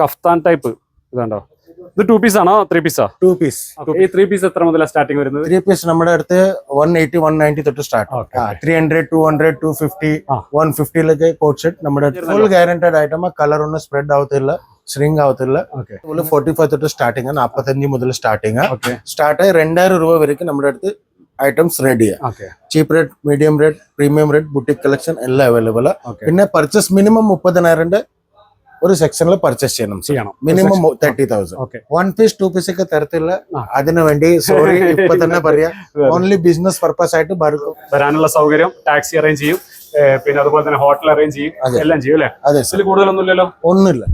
Kaftan type ഇതുണ്ടോ? ഇത് 2 piece ആണോ 3 പീസാ? 2 പീസ്. ഈ 3 പീസ് എത്ര മുതലാണ് സ്റ്റാർട്ടിങ് വരുന്നത്? 3 പീസ് നമ്മുടെ അടുത്ത് 180 190 തൊട്ട് സ്റ്റാർട്ട്. 300 200 250 150 കോട്ട് സെറ്റ് നമ്മുടെ full guaranteed item. Colour one spread ಆಗುತ್ತಿಲ್ಲ, ಶ್ರಿಂಗ್ ಆಗುತ್ತಿಲ್ಲ. 45 തൊട്ട് സ്റ്റാർട്ടിംഗ്, 45 മുതൽ സ്റ്റാർട്ടിംഗ്. സ്റ്റാർട്ട് 2000 രൂപ വരയ്ക്ക് നമ്മുടെ അടുത്ത് items ready. Cheap rate, medium rate, premium rate, boutique collection എല്ലാം അവൈലബിൾ. പിന്നെ പർച്ചേസ് മിനിമം 30,000 ഒരു സെക്ഷനിൽ പർച്ചേസ് ചെയ്യണം. മിനിമം 30,000. 1 പീസ് 2 പീസ് ഒക്കെ തരത്തില്ല. അതിനു വേണ്ടി സോറി ഇപ്പൊ തന്നെ പറയാം, ഓൺലി ബിസിനസ് പർപ്പസ് ആയിട്ട് വരാനുള്ള സൗകര്യം ടാക്സി അറേഞ്ച് ചെയ്യും, പിന്നെ അതുപോലെ തന്നെ ഹോട്ടൽ അറേഞ്ച് ചെയ്യും, എല്ലാം ചെയ്യും അല്ലേ? അതെ, കൂടുതലൊന്നുമില്ലല്ലോ. ഒന്നുമില്ല.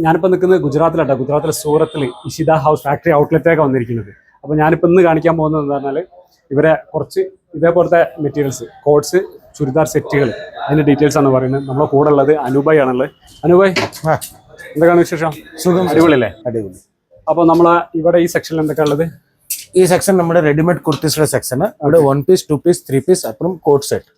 ഞാനിപ്പോൾ നിൽക്കുന്നത് ഗുജറാത്തിലാട്ടോ. ഗുജറാത്തിലെ സൂറത്തിൽ ഇഷിത ഹൗസ് ഫാക്ടറി ഔട്ട്ലെറ്റൊക്കെ വന്നിരിക്കുന്നത്. അപ്പോൾ ഞാനിപ്പോൾ ഇന്ന് കാണിക്കാൻ പോകുന്നത് എന്താ പറഞ്ഞാൽ ഇവരെ കുറച്ച് ഇതേപോലത്തെ മെറ്റീരിയൽസ്, കോട്ട്സ്, ചുരിദാർ സെറ്റുകൾ, അതിന്റെ ഡീറ്റെയിൽസ് ആണ് പറയുന്നത്. നമ്മളെ കൂടെ ഉള്ളത് അനൂപായി ആണുള്ളത്. അനൂപായി, എന്തൊക്കെയാണ് വിശേഷം? സുഖം. അടിപൊളിയല്ലേ? അടിപൊളി. അപ്പോൾ നമ്മളെ ഇവിടെ ഈ സെക്ഷനിൽ എന്തൊക്കെയാണ് ഉള്ളത്? ഈ സെക്ഷൻ നമ്മുടെ റെഡിമെയ്ഡ് കുർത്തീസിന്റെ സെക്ഷൻ. ഇവിടെ 1 പീസ് 2 പീസ് 3 പീസ് അപ്പുറം കോട്ട് സെറ്റ്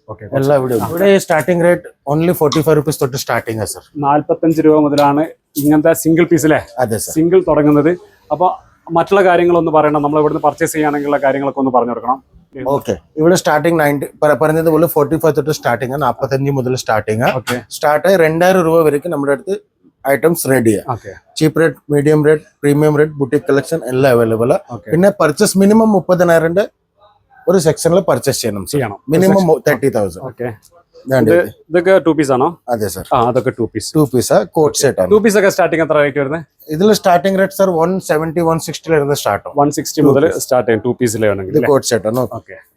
എല്ലാം ഇവിടെ സ്റ്റാർട്ടിംഗ് റേറ്റ് ഓൺലി 45 റുപ്പീസ് തൊട്ട് സ്റ്റാർട്ടിംഗ് സർ. 45 രൂപ മുതലാണ് ഇങ്ങനത്തെ സിംഗിൾ പീസ് അല്ലേ? അതെ സർ, സിംഗിൾ തുടങ്ങുന്നത്. അപ്പോൾ മറ്റുള്ള കാര്യങ്ങളൊന്ന് പറയണം, നമ്മൾ ഇവിടുന്ന് പർച്ചേസ് ചെയ്യുകയാണെങ്കിലുള്ള കാര്യങ്ങളൊക്കെ ഒന്ന് പറഞ്ഞു കൊടുക്കണം. ഓക്കെ, ഇവിടെ സ്റ്റാർട്ടിംഗ് 90 പറഞ്ഞതുപോലെ 45 തൊട്ട് സ്റ്റാർട്ടിംഗ്, 45 മുതൽ സ്റ്റാർട്ടിംഗ്. സ്റ്റാർട്ട് 2000 രൂപ വരയ്ക്ക് നമ്മുടെ അടുത്ത് items ready. Cheap rate, medium rate, premium rate, boutique collection എല്ലാം അവൈലബിൾ. പിന്നെ പർച്ചേസ് മിനിമം 30,000 ഒരു സെക്ഷനിൽ പർച്ചേസ് ചെയ്യണം. മിനിമം 30,000. ഇതൊക്കെ 2 പീസ് ആണോ? അതെ സർ, അതൊക്കെ 2 പീസ്. 2 പീസ് കോട്ട് സെറ്റ് ആണ്. 2 പീസ് ഒക്കെ സ്റ്റാർട്ടിംഗ് എത്ര റേറ്റ് വരുന്നത്? ഇതിൽ സ്റ്റാർട്ടിംഗ് റേറ്റ് സർ 170 160 സ്റ്റാർട്ട്. 160 മുതൽ സ്റ്റാർട്ട് ചെയ്യും 2 പീസിലാണെങ്കിൽ. കോട്ട് സെറ്റ് ആണ്.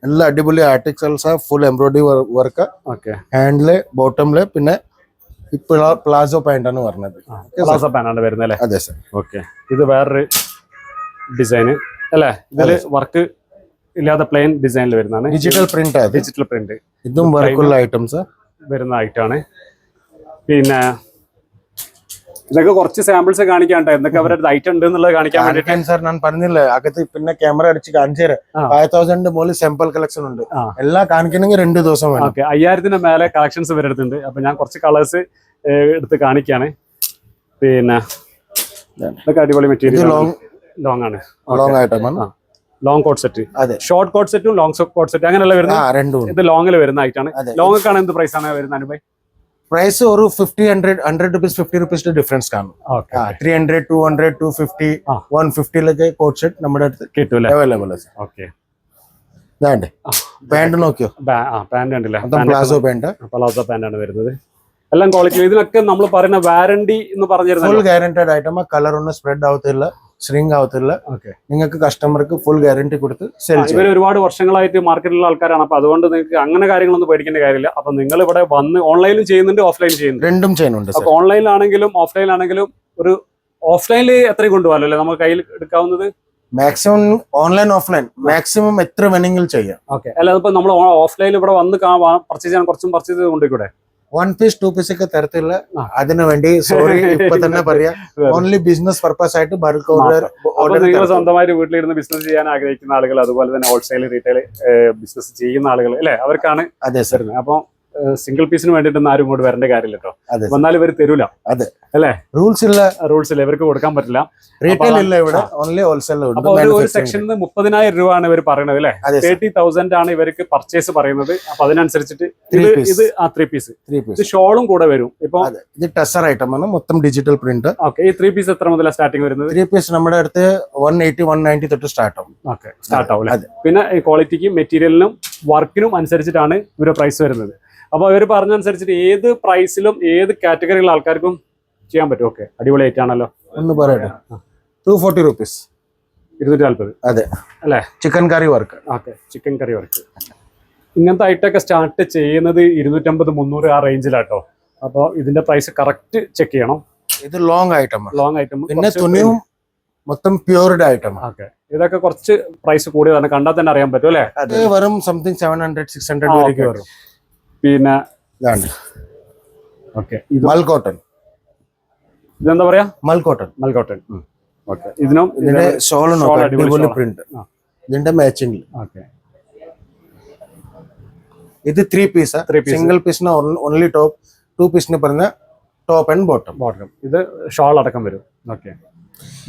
എല്ലാം അടിപൊളി ആർട്ടിക്കിൾസ്, ഫുൾ എംബ്രോയിഡറി വർക്ക്, ഹാൻഡില്, ബോട്ടമില്, പിന്നെ പ്ലാസോ പാന്റ് ആണ് പറഞ്ഞത്. പ്ലാസോ പാന്റ് ആണ് വരുന്നത് അല്ലേ? അതെ സർ. ഓക്കെ, ഇത് വേറൊരു ഡിസൈന് അല്ലേ? ഇതില് വർക്ക് ഇല്ലാതെ പ്ലെയിൻ ഡിസൈനിൽ വരുന്നതാണ്. Digital print. Digital print. ഇതും വർക്കുള്ള ഐറ്റംസ് വരുന്ന ഐറ്റമാണ്. പിന്നെ ഇതൊക്കെ കുറച്ച് സാമ്പിൾസ് കാണിക്കാണ്ട് എന്തൊക്കെ അവരുടെ ഐറ്റം ഉണ്ട് എന്നുള്ളത് കാണിക്കാൻ വേണ്ടിട്ട് സാർ. ഞാൻ പറഞ്ഞില്ലേ അകത്ത് പിന്നെ ക്യാമറ അടിച്ച് കാണിച്ചു തരാം. 5000 മുകളിൽ സാമ്പിൾ കളക്ഷൻ ഉണ്ട്. എല്ലാം കാണിക്കണമെങ്കിൽ 2 ദിവസം വേണം. ഓക്കെ, 5000-ന് മേലെ കളക്ഷൻസ് വരുന്നുണ്ട്. അപ്പൊ ഞാൻ കുറച്ച് കളേഴ്സ് എടുത്ത് കാണിക്കാണ്. പിന്നെ ഇതൊക്കെ അടിപൊളി മെറ്റീരിയൽ, ലോങ് ആണ്. ലോങ് ഐറ്റമാണ്. Long coat set, short coat സെറ്റും ലോങ് കോട്ട് സെറ്റ് അങ്ങനെയുള്ള വരുന്നത്. ഇത് ലോങ്ങിൽ വരുന്ന ഐറ്റാണ്. ലോങ് ഒക്കെ എന്ത് പ്രൈസ് ആണ് വരുന്നത് അനുഭവം? പ്രൈസ് ഒരു 100 റുപ്പീസ് 50 റുപ്പീസ് ഡിഫറൻസ് കാണും. 300 200 250 150 കോട്ട് സെറ്റ് നമ്മുടെ അടുത്ത് കിട്ടും, അവൈലബിൾ. ഓക്കെ, പാന്റ് നോക്കിയോ? പാന്റ് ഉണ്ടല്ലേ? Palazzo pant. പ്ലാസോ പാന്റ് ആണ് വരുന്നത്. എല്ലാം ക്വാളിറ്റി. ഇതിനൊക്കെ നമ്മൾ പറയുന്ന വാറണ്ടി എന്ന് പറഞ്ഞിരുന്നത് ഫുൾ ഗ്യാരണ്ടഡ് ഐറ്റം. കളർ ഒന്നും സ്പ്രെഡ് ആവത്തില്ല, ഷ്രിങ്ക് ആവത്തില്ല. നിങ്ങൾക്ക് കസ്റ്റമർക്ക് ഫുൾ ഗ്യാരണ്ടി കൊടുത്ത് സെൽ ചെയ്യും. ഇവർ ഒരുപാട് വർഷങ്ങളായിട്ട് മാർക്കറ്റിലുള്ള ആൾക്കാരാണ്. അപ്പൊ അതുകൊണ്ട് നിങ്ങൾക്ക് അങ്ങനെ കാര്യങ്ങളൊന്നും പേടിക്കേണ്ട കാര്യമില്ല. അപ്പൊ നിങ്ങൾ ഇവിടെ വന്ന് ഓൺലൈനിലും ചെയ്യുന്നുണ്ട്, ഓഫ്ലൈൻ ചെയ്യുന്നുണ്ട്, രണ്ടും ചെയ്യുന്നുണ്ട്. അപ്പൊ ഓൺലൈനിലാണെങ്കിലും ഓഫ്ലൈനിലാണെങ്കിലും ഒരു ഓഫ്ലൈനിൽ എത്രയും കൊണ്ടുപോകാമല്ലോ അല്ലേ നമുക്ക് കയ്യിൽ എടുക്കാവുന്നത്? മാക്സിമം ഓൺലൈൻ ഓഫ്ലൈൻ മാക്സിമം എത്ര വേണമെങ്കിലും ചെയ്യാം. ഓക്കെ, അല്ല അതിപ്പോ നമ്മൾ ഓഫ്ലൈനിൽ ഇവിടെ വന്ന് പർച്ചേസ് ചെയ്യാൻ കുറച്ചും പർച്ചേസ് ചെയ്ത് കൊണ്ടുകൂടെ? 1 പീസ് 2 പീസ് ഒക്കെ തരത്തില്ല. അതിനു വേണ്ടി സോറി ഇപ്പൊ തന്നെ പറയാം, ഓൺലി ബിസിനസ് പർപ്പസ് ആയിട്ട് ബൾക്ക് ഓർഡർ. നിങ്ങൾ സ്വന്തമായിട്ട് വീട്ടിലിരുന്ന് ബിസിനസ് ചെയ്യാൻ ആഗ്രഹിക്കുന്ന ആളുകൾ, അതുപോലെ തന്നെ ഹോൾസെയിൽ റീറ്റെയിൽ ബിസിനസ് ചെയ്യുന്ന ആളുകൾ അല്ലെ, അവർക്കാണ്. അതെ സർ. അപ്പൊ സിംഗിൾ പീസിന് വേണ്ടിട്ടൊന്നും ആരും ഇങ്ങോട്ട് വരേണ്ട കാര്യമില്ല കേട്ടോ. വന്നാലും ഇവർ തരൂല. അതെ അല്ലേ? റൂൾസ് ഇല്ല, ഇവർക്ക് കൊടുക്കാൻ പറ്റില്ല. റീറ്റെയിൽ ഇല്ല ഇവിടെ, ഓൺലി ഹോൾസെയിൽ. ഒരു സെക്ഷനിൽ 30,000 രൂപയാണ് ഇവർ പറയുന്നത് അല്ലെ? 30,000 ആണ് ഇവർക്ക് പർച്ചേസ് പറയുന്നത്. അപ്പൊ അതിനനുസരിച്ചിട്ട് ഇത് 3 പീസ്. ഇത് ഷോളും കൂടെ വരും. ഇപ്പൊ ഇത് ടെസർ ഐറ്റം ആണ്, മൊത്തം ഡിജിറ്റൽ പ്രിന്റ്. ഓക്കെ, ഈ 3 പീസ് എത്ര മുതലാണ് സ്റ്റാർട്ടിംഗ് വരുന്നത്? 3 പീസ് നമ്മുടെ അടുത്ത് 180 190 തൊട്ട് സ്റ്റാർട്ട് ആവും. ഓക്കെ, സ്റ്റാർട്ട് ആവും. പിന്നെ ഈ ക്വാളിറ്റിക്കും മെറ്റീരിയലിനും വർക്കിനും അനുസരിച്ചിട്ടാണ് ഇവരുടെ പ്രൈസ് വരുന്നത്. അപ്പൊ അവർ പറഞ്ഞനുസരിച്ചിട്ട് ഏത് പ്രൈസിലും ഏത് കാറ്റഗറിയിലുള്ള ആൾക്കാർക്കും ചെയ്യാൻ പറ്റും. ഓക്കെ, അടിപൊളി ആയിട്ടാണല്ലോ. ഒന്ന് പറയട്ടെ, 240 റുപ്പീസ്. 240. അതെ അല്ലേ? ചിക്കൻ കറി വർക്ക്. ഓക്കെ, ചിക്കൻ കറി വർക്ക്. ഇങ്ങനത്തെ ഐറ്റമൊക്കെ സ്റ്റാർട്ട് ചെയ്യുന്നത് 250 300 ആ റേഞ്ചിലാട്ടോ. അപ്പോൾ ഇതിന്റെ പ്രൈസ് കറക്റ്റ് ചെക്ക് ചെയ്യണം. ഇത് ലോങ് ഐറ്റം. Long item. പിന്നെ തുണിയും മൊത്തം പ്യൂർഡ് ഐറ്റം. ഓക്കെ, ഇതൊക്കെ കുറച്ച് പ്രൈസ് കൂടിയതാണ്, കണ്ടാൽ തന്നെ അറിയാൻ പറ്റും അല്ലേ? അത് വെറും സംതിങ് 700 600 വരെയൊക്കെ വരും. പിന്നെ ഓക്കെ, ഇത് മൽ കോട്ടൺ. ഇതെന്താ പറയാ? മൽ കോട്ടൺ. ഓക്കെ, ഇതിനും ഇതിന്റെ ഷോൾ അടിപൊളി പ്രിന്റ്. ഇതിന്റെ മാച്ചിങ്. ഓക്കെ, ഇത് 3 പീസ്. സിംഗിൾ പീസിന് ഓൺലി ടോപ്പ്, 2 പീസിന് പറഞ്ഞ ടോപ്പ് ആൻഡ് ബോട്ടം. ബോട്ടം ഇത് ഷോൾ അടക്കം വരും. ഓക്കെ,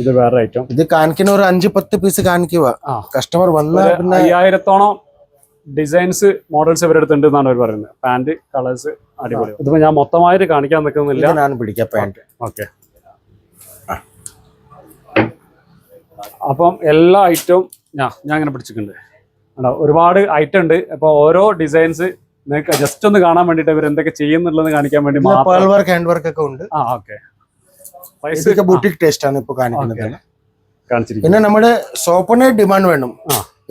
ഇത് വേറെ ഐറ്റം. ഇത് കാണിക്കുന്ന ഒരു 5-10 പീസ് കാണിക്കുക. കസ്റ്റമർ വന്നാൽ പിന്നെ 5000-ഓളം ഡിസൈൻസ് മോഡൽസ് ഇവരുടെ അടുത്തുണ്ട് എന്നാണ് അവർ പറയുന്നത്. പാന്റ് കളേഴ്സ് അടിപൊളി. ഇതിപ്പോ ഞാൻ മൊത്തമായിട്ട് കാണിക്കാൻ നിൽക്കുന്നില്ല, ഞാൻ പിടിക്കാം പാന്റ്. ഓക്കെ, അപ്പം എല്ലാ ഐറ്റവും ഞാൻ ഇങ്ങനെ പിടിച്ചിട്ടുണ്ട്. ഒരുപാട് ഐറ്റം ഉണ്ട്. അപ്പൊ ഓരോ ഡിസൈൻസ് നിങ്ങൾക്ക് ജസ്റ്റ് ഒന്ന് കാണാൻ വേണ്ടിട്ട് ഇവർ എന്തൊക്കെ ചെയ്യുന്നുള്ളത് കാണിക്കാൻ വേണ്ടി പേൾ വർക്ക്, ഹാൻഡ് വർക്ക് ഒക്കെ ഉണ്ട്. ഓക്കെ, ബുട്ടിക് ടേസ്റ്റ് ആണ് ഇപ്പൊ കാണിക്കുന്നത്. കാണിച്ചിരിക്കുന്നത്. പിന്നെ നമ്മുടെ സോപ്പിന് ഡിമാൻഡ് വേണം.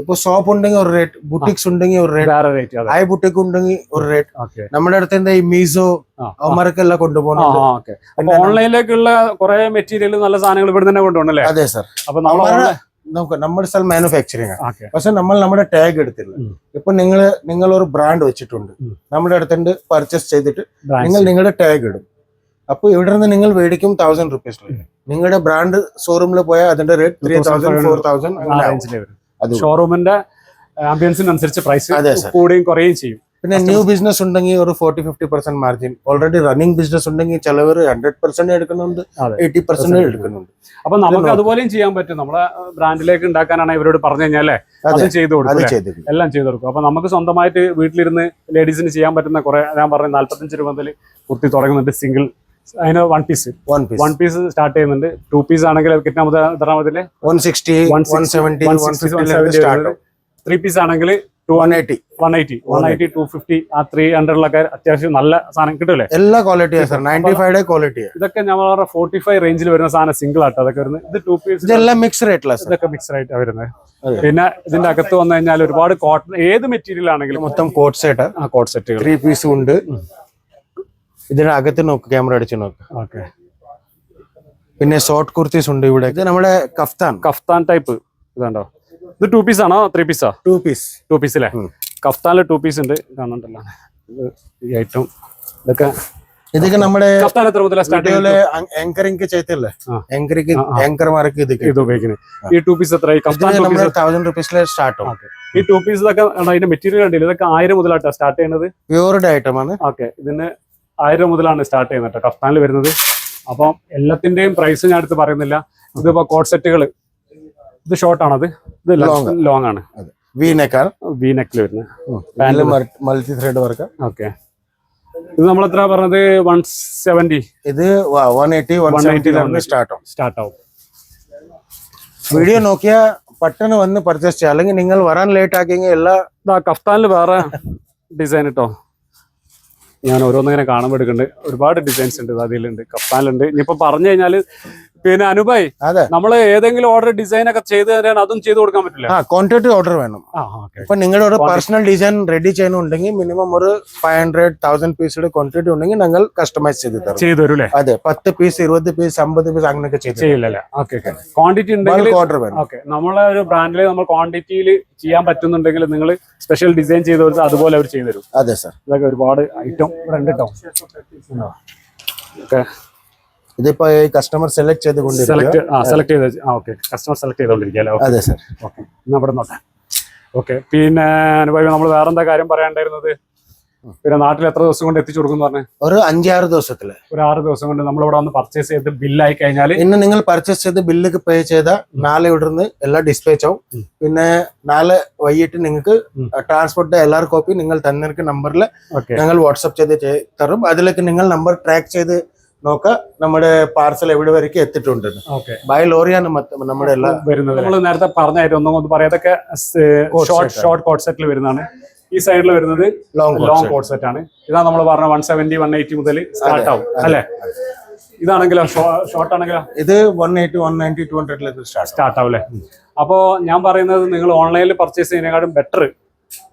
ഇപ്പൊ സോപ്പ് ഉണ്ടെങ്കിൽ ഒരു റേറ്റ്, ബുട്ടിക്സ് ഉണ്ടെങ്കിൽ ഒരു റേറ്റ്, ഹൈ ബുട്ടിക് ഉണ്ടെങ്കിൽ ഒരു റേറ്റ്. നമ്മുടെ അടുത്ത് എന്താ ഈ മീസോ അവന്മാർക്കെല്ലാം കൊണ്ടുപോകുന്നുണ്ട്. അപ്പൊ ഓൺലൈനിലേക്കുള്ള കുറെ മെറ്റീരിയൽ നല്ല സാധനങ്ങൾ ഇവിടെ തന്നെ കൊണ്ടുപോകണല്ലേ? അതെ സർ. അപ്പൊ നമ്മുടെ സ്ഥലം മാനുഫാക്ചറിങ് ആണ്. പക്ഷെ നമ്മൾ നമ്മുടെ ടാഗ് എടുത്തില്ല. ഇപ്പൊ നിങ്ങൾ ഒരു ബ്രാൻഡ് വെച്ചിട്ടുണ്ട്, നമ്മുടെ അടുത്തുണ്ട് പർച്ചേസ് ചെയ്തിട്ട് നിങ്ങൾ നിങ്ങളുടെ ടാഗ് ഇടും. അപ്പൊ ഇവിടെ നിന്ന് നിങ്ങൾ മേടിക്കും 1000 rupees. നിങ്ങളുടെ ബ്രാൻഡ് ഷോറൂമിൽ പോയാൽ അതിന്റെ റേറ്റ് 3000, 4000. ഷോറൂമിന്റെ ആംബിയൻസിനനുസരിച്ച് പ്രൈസ് കൂടുകയും കുറയുകയും ചെയ്യും. പിന്നെ ന്യൂ ബിസിനസ് ഉണ്ടെങ്കിൽ ഒരു 40-50% മാർജിൻ. ഓൾറെഡി റണ്ണിംഗ് ബിസിനസ് ഉണ്ടെങ്കിൽ ചിലവർ 100% എടുക്കുന്നുണ്ട്, 80% എടുക്കുന്നുണ്ട്. അപ്പൊ നമുക്ക് അതുപോലെയും ചെയ്യാൻ പറ്റും. നമ്മളെ ബ്രാൻഡിലേക്ക് ഉണ്ടാക്കാനാണ് ഇവരോട് പറഞ്ഞു കഴിഞ്ഞാലേ അത് ചെയ്തു കൊടുക്കും, എല്ലാം ചെയ്തു കൊടുക്കും. അപ്പൊ നമുക്ക് സ്വന്തമായിട്ട് വീട്ടിലിരുന്ന് ലേഡീസിന് ചെയ്യാൻ പറ്റുന്ന കുറെ, ഞാൻ പറഞ്ഞ 45 രൂപ മുതൽ കുർത്തി തുടങ്ങുന്നുണ്ട്. സിംഗിൾ, അതിന് വൺ പീസ് സ്റ്റാർട്ട് ചെയ്യുന്നുണ്ട്. 2 പീസ് ആണെങ്കിൽ കിട്ടാൻ മുതൽ 160, 170, 150. 3 പീസ് ആണെങ്കിൽ 180, 250, ആ 300 അത്യാവശ്യം നല്ല സാധനം കിട്ടൂലേ? എല്ലാ ക്വാളിറ്റിയാണ് സർ, 95 ക്വാളിറ്റി. ഇതൊക്കെ ഞാൻ 45 റേഞ്ചിൽ വരുന്ന സാധനം സിംഗിൾ ആട്ടോ. അതൊക്കെ വരുന്നത് ഇത് 2 പീസ്, ഇതെല്ലാം മിക്സ് റേറ്റില്ല. ഇതൊക്കെ മിക്സ് റേറ്റ് വരുന്നത്. പിന്നെ ഇതിന്റെ അകത്ത് വന്നു കഴിഞ്ഞാൽ ഒരുപാട് കോട്ടൺ, ഏത് മെറ്റീരിയൽ ആണെങ്കിലും മൊത്തം കോട്ട് സെറ്റ്, കോട്ട് സെറ്റുകൾ 3 പീസ് ഉണ്ട്. ഇതിന്റെ അകത്ത് നോക്ക്, ക്യാമറ അടിച്ച് നോക്ക്. ഓക്കെ, പിന്നെ ഷോർട്ട് കുർത്തീസ് ഉണ്ട് ഇവിടെ. ഇത് നമ്മുടെ കഫ്താൻ ടൈപ്പ് ഇതാണ്ടോ. ഇത് 2 പീസ് ആണോ 3 പീസാ? 2 പീസ്. 2 പീസിലെ കഫ്താനില് 2 പീസ് ഉണ്ട്, കാണണ്ടല്ലോ. ഈ ഐറ്റം ഇതൊക്കെ നമ്മുടെ കഫ്താൻ എത്ര മുതൽ സ്റ്റാർട്ട് ആങ്കറിംഗ് ചെയ്തില്ലേ? ആങ്കർമാർക്ക് ഇത് ഉപയോഗിക്കുന്നത്. ഈ 2 പീസ് എത്ര? 1000 rupees സ്റ്റാർട്ട് ആവും. ഈ 2 പീസ് ഇതൊക്കെ അതിന്റെ മെറ്റീരിയൽ ഉണ്ടല്ലോ, ഇതൊക്കെ 1000 മുതലാട്ടോ സ്റ്റാർട്ട് ചെയ്യുന്നത്. പ്യൂർഡ് ഐറ്റം ആണ്. ഓക്കെ, ഇതിന് 1000 മുതലാണ് സ്റ്റാർട്ട് ചെയ്യുന്നത് കേട്ടോ കഫ്താനിൽ വരുന്നത്. അപ്പം എല്ലാത്തിന്റെയും പ്രൈസ് ഞാൻ അടുത്ത് പറയുന്നില്ല. ഇതിപ്പോ കോട്ട് സെറ്റുകൾ, ഇത് ഷോർട്ട് ആണത്, ഇത് ലോങ് ആണ്. വി നെക്കിൽ വരുന്നത് മൾട്ടി ത്രെഡ് വർക്ക്. ഓക്കെ, ഇത് നമ്മൾ എത്ര പറഞ്ഞത്? 170. ഇത് 180, 170 സ്റ്റാർട്ട് ആവും. വീഡിയോ നോക്കിയാൽ പെട്ടെന്ന് വന്ന് പർച്ചേസ് ചെയ്യാം. അല്ലെങ്കിൽ നിങ്ങൾ വരാൻ ലേറ്റ് ആക്കിയെങ്കിൽ എല്ലാ കഫ്താനിൽ വേറെ ഡിസൈൻ കേട്ടോ. ഞാൻ ഓരോന്നിങ്ങനെ കാണുമ്പോൾ എടുക്കുന്നുണ്ട്. ഒരുപാട് ഡിസൈൻസ് ഉണ്ട്, അതിലുണ്ട്, കഫ്താനിലുണ്ട്. ഇനിയിപ്പോ പറഞ്ഞു കഴിഞ്ഞാല് പിന്നെ അനുഭായ്, നമ്മള് ഏതെങ്കിലും ഓർഡർ ഡിസൈൻ ഒക്കെ ചെയ്ത് തരാൻ അതും ചെയ്ത് കൊടുക്കാൻ പറ്റില്ല. ക്വാണ്ടിറ്റി ഓർഡർ വേണം. ഇപ്പൊ നിങ്ങളുടെ ഒരു പേഴ്സണൽ ഡിസൈൻ റെഡി ചെയ്യുന്നുണ്ടെങ്കിൽ മിനിമം ഒരു 500-1000 പീസുടെ ക്വാണ്ടിറ്റി ഉണ്ടെങ്കിൽ ഞങ്ങൾ കസ്റ്റമൈസ് ചെയ്ത് തരും. അതെ, 10 പീസ്, 20 പീസ്, 50 പീസ് അങ്ങനെയൊക്കെ ചെയ്യില്ല. ക്വാണ്ടിറ്റി ഉണ്ടെങ്കിൽ ഓർഡർ വേണം. നമ്മളെ ഒരു ബ്രാൻഡിൽ നമ്മൾ ക്വാണ്ടിറ്റിയിൽ ചെയ്യാൻ പറ്റുന്നുണ്ടെങ്കിൽ നിങ്ങൾ സ്പെഷ്യൽ ഡിസൈൻ ചെയ്ത് കൊടുത്താൽ അതുപോലെ അവർ ചെയ്തു തരും. അതെ സർ. ഇതൊക്കെ ഒരുപാട് ഐറ്റം ഉണ്ട് കേട്ടോ. ഇതിപ്പോ കസ്റ്റമർ സെലക്ട് കസ്റ്റമർ സെലക്ട് ചെയ്തോണ്ടിരിക്കുകയല്ലേ? അതെ സർ. ഓക്കെ, എന്നാ ഇവിടെ നോട്ടെ. ഓക്കെ, പിന്നെ അനുഭവം നമ്മൾ വേറെന്താ കാര്യം പറയാണ്ടായിരുന്നത്? പിന്നെ നാട്ടിൽ എത്ര ദിവസം കൊണ്ട് എത്തിച്ചു കൊടുക്കും പറഞ്ഞു? ഒരു 5-6 ദിവസത്തില്. ഒരു 6 ദിവസം കൊണ്ട് നമ്മളിവിടെ വന്ന് പർച്ചേസ് ചെയ്ത് ബില്ലായി കഴിഞ്ഞാൽ, ഇന്ന് നിങ്ങൾ പർച്ചേസ് ചെയ്ത് ബില്ല് പേ ചെയ്താൽ നാളെ ഇവിടുന്ന് എല്ലാം ഡിസ്പാച്ച് ആവും. പിന്നെ നാളെ വൈകിട്ട് നിങ്ങൾക്ക് ട്രാൻസ്പോർട്ട് LR കോപ്പി നിങ്ങൾ തന്നിരിക്കുന്ന നമ്പറിൽ ഞങ്ങൾ വാട്സ്ആപ്പ് ചെയ്ത് തരും. അതിലേക്ക് നിങ്ങൾ നമ്പർ ട്രാക്ക് ചെയ്ത് നോക്കാം നമ്മുടെ പാർസൽ എവിടെ വരയ്ക്ക് എത്തിയിട്ടുണ്ട്. ബൈ ലോറിയാണ് നമ്മുടെ എല്ലാം വരുന്നത്. നമ്മൾ നേരത്തെ പറഞ്ഞായിട്ട് ഒന്നും പറയാതൊക്കെ ഷോർട്ട് കോട്ട് സെറ്റിൽ വരുന്നതാണ്. ഈ സൈഡിൽ വരുന്നത് ലോങ് കോട്ട് സെറ്റ് ആണ്. ഇതാണ് നമ്മൾ പറഞ്ഞ 170, 180 മുതൽ സ്റ്റാർട്ട് ആവും അല്ലെ? ഇതാണെങ്കിലോ ഷോർട്ട് ആണെങ്കിലോ ഇത് 180, 190, 200 സ്റ്റാർട്ട് ആവും അല്ലേ? അപ്പോ ഞാൻ പറയുന്നത് നിങ്ങൾ ഓൺലൈനിൽ പർച്ചേസ് ചെയ്യുന്നതിനെക്കാളും ബെറ്റർ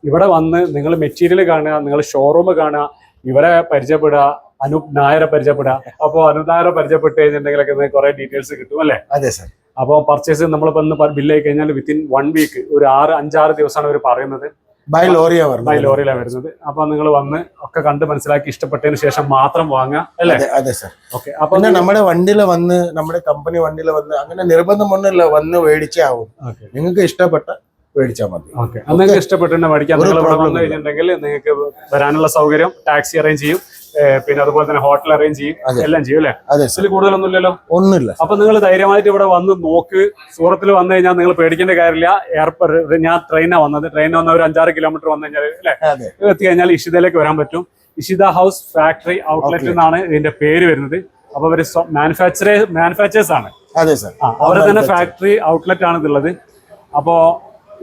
ഇവിടെ വന്ന് നിങ്ങൾ മെറ്റീരിയൽ കാണുക, നിങ്ങൾ ഷോറൂം കാണുക, ഇവരെ പരിചയപ്പെടുക, അനൂപ് നായരെ പരിചയപ്പെടുക. അപ്പോൾ അനൂപ് നായരെ പരിചയപ്പെട്ട് കഴിഞ്ഞിട്ടുണ്ടെങ്കിലൊക്കെ കുറെ ഡീറ്റെയിൽസ് കിട്ടും അല്ലേ? അതെ സർ. അപ്പോൾ പർച്ചേസ് നമ്മളിപ്പോ ഒന്ന് ബില്ലായി കഴിഞ്ഞാൽ വിത്തിൻ 1 വീക്ക്, ഒരു 6-5 ദിവസമാണ് അവർ പറയുന്നത്. ബൈ ലോറിയിലാണ് വരുന്നത്. അപ്പൊ നിങ്ങൾ വന്ന് ഒക്കെ കണ്ട് മനസ്സിലാക്കി ഇഷ്ടപ്പെട്ടതിന് ശേഷം മാത്രം വാങ്ങുക അല്ലേ? അതെ സർ. ഓക്കെ, അപ്പൊ നമ്മുടെ വണ്ടിയിൽ വന്ന്, നമ്മുടെ കമ്പനി വണ്ടിയിൽ വന്ന് അങ്ങനെ നിർബന്ധമൊന്നുമില്ല, വന്ന് മേടിച്ചേ ആവും. നിങ്ങൾക്ക് ഇഷ്ടപ്പെട്ട മേടിച്ചാൽ മതി. നിങ്ങൾക്ക് ഇഷ്ടപ്പെട്ട് മേടിക്കാം. നിങ്ങൾ ഇവിടെ വന്നു കഴിഞ്ഞിട്ടുണ്ടെങ്കിൽ നിങ്ങൾക്ക് വരാനുള്ള സൗകര്യം ടാക്സി അറേഞ്ച് ചെയ്യും. പിന്നെ അതുപോലെ തന്നെ ഹോട്ടൽ അറേഞ്ച് ചെയ്യും, എല്ലാം ചെയ്യും അല്ലേ? അതെ സർ. ഇതിൽ കൂടുതലൊന്നും ഇല്ലല്ലോ? ഒന്നുമില്ല. അപ്പൊ നിങ്ങൾ ധൈര്യമായിട്ട് ഇവിടെ വന്ന് നോക്ക്. സൂറത്തിൽ വന്നു കഴിഞ്ഞാൽ നിങ്ങൾ പേടിക്കേണ്ട കാര്യമില്ല. എയർപോർട്ട് ഞാൻ ട്രെയിനാണ് വന്നത്. ട്രെയിൻ വന്ന ഒരു 5-6 കിലോമീറ്റർ വന്നു കഴിഞ്ഞാൽ അല്ലേ എത്തി കഴിഞ്ഞാൽ ഇഷിതയിലേക്ക് വരാൻ പറ്റും. ഇഷിത ഹൗസ് ഫാക്ടറി ഔട്ട്ലെറ്റ് എന്നാണ് ഇതിന്റെ പേര് വരുന്നത്. അപ്പൊ അവര് മാനുഫാക്ചേഴ്സ് ആണ്. അതെ സർ. അവരെ തന്നെ ഫാക്ടറി ഔട്ട്ലെറ്റ് ആണ് ഇതുള്ളത്. അപ്പോ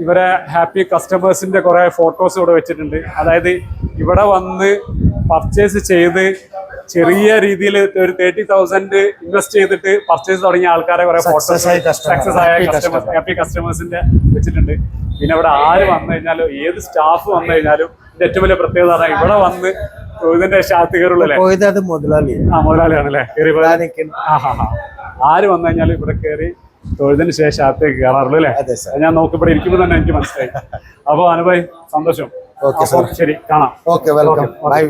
ഇവരെ ഹാപ്പി കസ്റ്റമേഴ്സിന്റെ കുറെ ഫോട്ടോസ് ഇവിടെ വെച്ചിട്ടുണ്ട്. അതായത് ഇവിടെ വന്ന് പർച്ചേസ് ചെയ്ത് ചെറിയ രീതിയിൽ ഒരു 30,000 ഇൻവെസ്റ്റ് ചെയ്തിട്ട് പർച്ചേസ് തുടങ്ങിയ ആൾക്കാരെ കുറെ ഫോട്ടോസ് സക്സസ് ആയ ഹാപ്പി കസ്റ്റമേഴ്സിന്റെ വെച്ചിട്ടുണ്ട്. പിന്നെ ഇവിടെ ആര് വന്നു കഴിഞ്ഞാലും ഏത് സ്റ്റാഫ് വന്നു കഴിഞ്ഞാലും ഇതിന്റെ ഏറ്റവും വലിയ പ്രത്യേകത പറഞ്ഞാൽ ഇവിടെ വന്ന് ഇതിന്റെ ഷാത്ത് കയറുള്ളൂ. മുതലാളിയാണല്ലേ ആര് വന്നു കഴിഞ്ഞാലും ഇവിടെ കയറി തൊഴുതിന് ശേഷം അകത്തേക്ക് കയറാറുള്ളൂ അല്ലേ? ഞാൻ നോക്കി ഇവിടെ ഇരിക്കുമ്പോൾ തന്നെ എനിക്ക് മനസ്സിലായി. അപ്പൊ അനുഭായ് സന്തോഷം. ഓക്കെ ശരി, കാണാം. Okay, welcome. ബൈ.